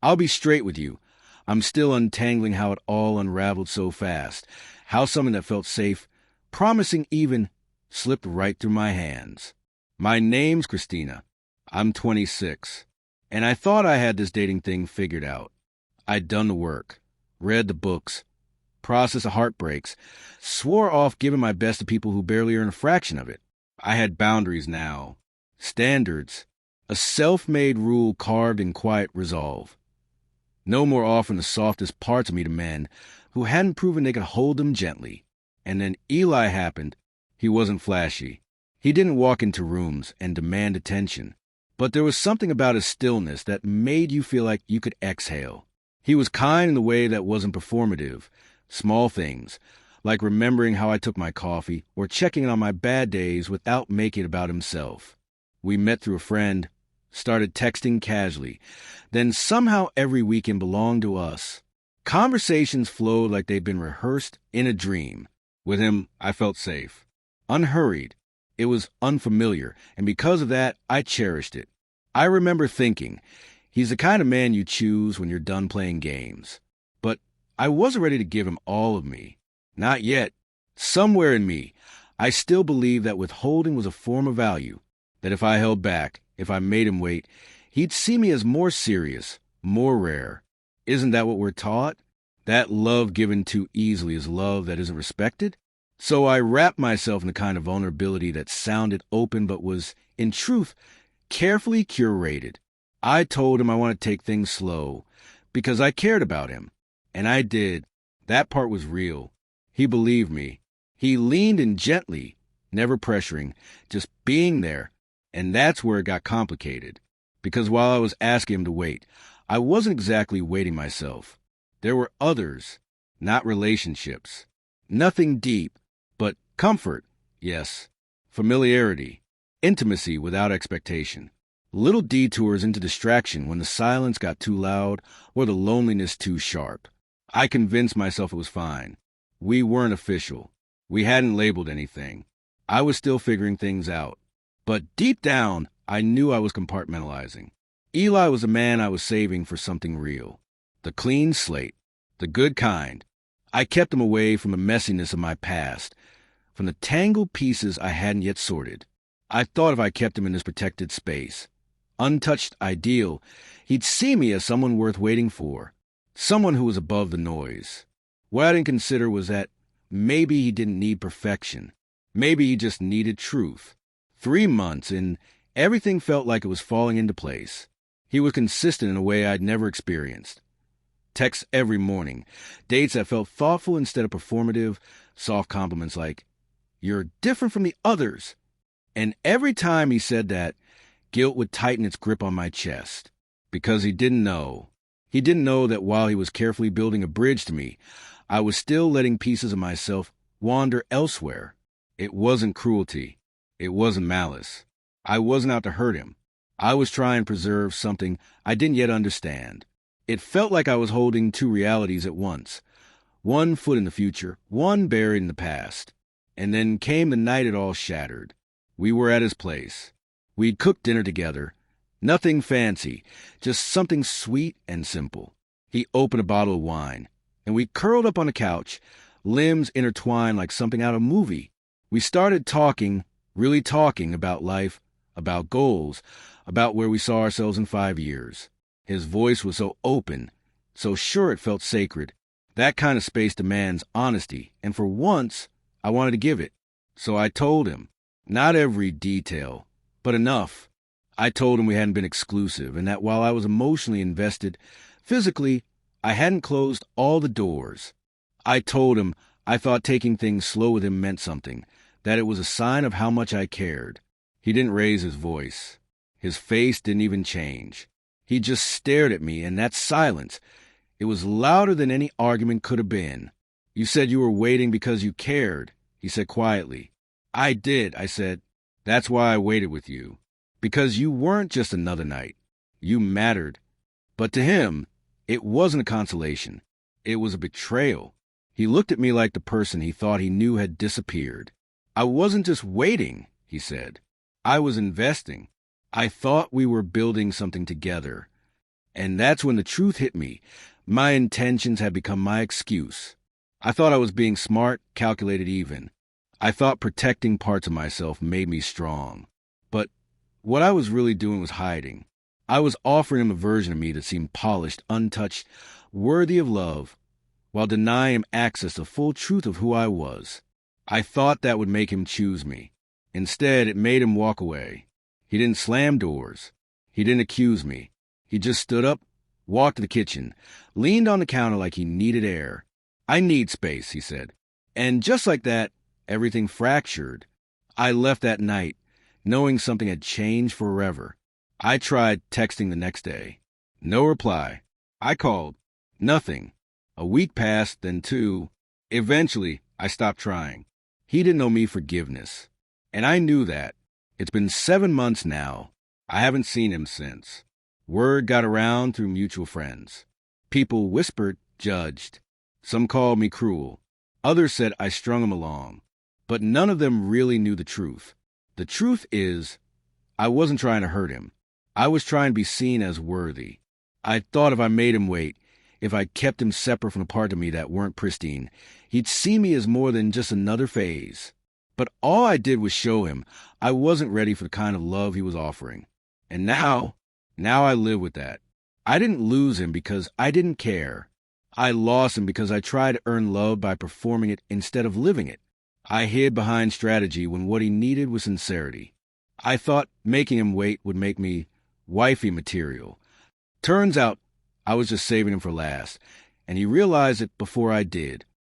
I'll be straight with you. I'm still untangling how it all unraveled so fast. How something that felt safe, promising even, slipped right through my hands. My name's Christina. I'm 26. And I thought I had this dating thing figured out. I'd done the work, read the books, processed the heartbreaks, swore off giving my best to people who barely earn a fraction of it. I had boundaries now, standards, a self-made rule carved in quiet resolve. No more offering the softest parts of me to men who hadn't proven they could hold them gently. And then Eli happened. He wasn't flashy. He didn't walk into rooms and demand attention. But there was something about his stillness that made you feel like you could exhale. He was kind in the way that wasn't performative. Small things, like remembering how I took my coffee or checking in on my bad days without making it about himself. We met through a friend, started texting casually. Then somehow every weekend belonged to us. Conversations flowed like they'd been rehearsed in a dream. With him, I felt safe. Unhurried. It was unfamiliar, and because of that, I cherished it. I remember thinking, he's the kind of man you choose when you're done playing games. But I wasn't ready to give him all of me. Not yet. Somewhere in me, I still believed that withholding was a form of value, that if I held back, if I made him wait, he'd see me as more serious, more rare. Isn't that what we're taught? That love given too easily is love that isn't respected? So I wrapped myself in the kind of vulnerability that sounded open but was, in truth, carefully curated. I told him I wanted to take things slow because I cared about him. And I did. That part was real. He believed me. He leaned in gently, never pressuring, just being there. And that's where it got complicated. Because while I was asking him to wait, I wasn't exactly waiting myself. There were others, not relationships. Nothing deep, but comfort, yes. Familiarity, intimacy without expectation. Little detours into distraction when the silence got too loud or the loneliness too sharp. I convinced myself it was fine. We weren't official. We hadn't labeled anything. I was still figuring things out. But deep down, I knew I was compartmentalizing. Eli was a man I was saving for something real. The clean slate. The good kind. I kept him away from the messiness of my past, from the tangled pieces I hadn't yet sorted. I thought if I kept him in this protected space, untouched ideal, he'd see me as someone worth waiting for, someone who was above the noise. What I didn't consider was that maybe he didn't need perfection. Maybe he just needed truth. 3 months, and everything felt like it was falling into place. He was consistent in a way I'd never experienced. Texts every morning, dates that felt thoughtful instead of performative, soft compliments like, "You're different from the others." And every time he said that, guilt would tighten its grip on my chest. Because he didn't know. He didn't know that while he was carefully building a bridge to me, I was still letting pieces of myself wander elsewhere. It wasn't cruelty. It wasn't malice. I wasn't out to hurt him. I was trying to preserve something I didn't yet understand. It felt like I was holding two realities at once. One foot in the future, one buried in the past. And then came the night it all shattered. We were at his place. We'd cooked dinner together. Nothing fancy, just something sweet and simple. He opened a bottle of wine, and we curled up on the couch, limbs intertwined like something out of a movie. We started talking, really talking about life, about goals, about where we saw ourselves in 5 years. His voice was so open, so sure it felt sacred. That kind of space demands honesty, and for once, I wanted to give it. So I told him, not every detail, but enough. I told him we hadn't been exclusive, and that while I was emotionally invested, physically, I hadn't closed all the doors. I told him I thought taking things slow with him meant something, that it was a sign of how much I cared. He didn't raise his voice. His face didn't even change. He just stared at me, and that silence, it was louder than any argument could have been. "You said you were waiting because you cared," he said quietly. "I did," I said. "That's why I waited with you. Because you weren't just another night. You mattered." But to him, it wasn't a consolation. It was a betrayal. He looked at me like the person he thought he knew had disappeared. "I wasn't just waiting," he said. "I was investing. I thought we were building something together. And that's when the truth hit me. My intentions had become my excuse. I thought I was being smart, calculated even. I thought protecting parts of myself made me strong. But what I was really doing was hiding. I was offering him a version of me that seemed polished, untouched, worthy of love, while denying him access to the full truth of who I was. I thought that would make him choose me. Instead, it made him walk away. He didn't slam doors. He didn't accuse me. He just stood up, walked to the kitchen, leaned on the counter like he needed air. "I need space," he said. And just like that, everything fractured. I left that night, knowing something had changed forever. I tried texting the next day. No reply. I called. Nothing. A week passed, then two. Eventually, I stopped trying. He didn't owe me forgiveness. And I knew that. It's been 7 months now. I haven't seen him since. Word got around through mutual friends. People whispered, judged. Some called me cruel. Others said I strung him along. But none of them really knew the truth. The truth is, I wasn't trying to hurt him. I was trying to be seen as worthy. I thought if I made him wait, if I kept him separate from the part of me that weren't pristine, he'd see me as more than just another phase. But all I did was show him I wasn't ready for the kind of love he was offering. And now I live with that. I didn't lose him because I didn't care. I lost him because I tried to earn love by performing it instead of living it. I hid behind strategy when what he needed was sincerity. I thought making him wait would make me wifey material. Turns out I was just saving him for last, and he realized it before I did.